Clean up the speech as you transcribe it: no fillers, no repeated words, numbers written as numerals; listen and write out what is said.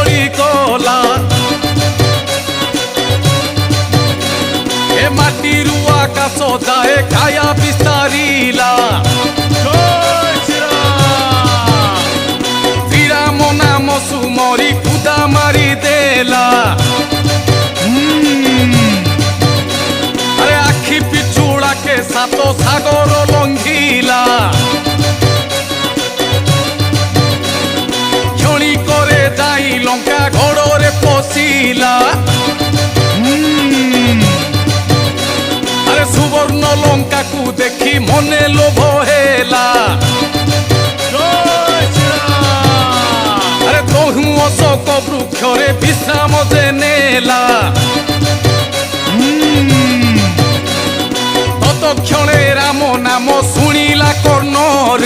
କଦଳୀ କଲା ଏ ମାଟିରୁ ଆକାଶ ଯାଏ କାୟା ବିସ୍ତାରିଲା ଶ୍ରୀରାମ ନାମ ସୁମରି କୁଦା ମାରି ଦେଲା ଆରେ ଆଖି ପିଛୁଳାକେ ସାତ ସାଗର ଲଙ୍ଘିଲା କ୍ଷଣି করে যাই লঙ্কা ঘড়রে পশিলা আরে সুবর্ণ লঙ্কাকু দেখি মনে লোভ হেলা আরে তহু অশোক বৃক্ষরে বিশ্রাম যে নেলা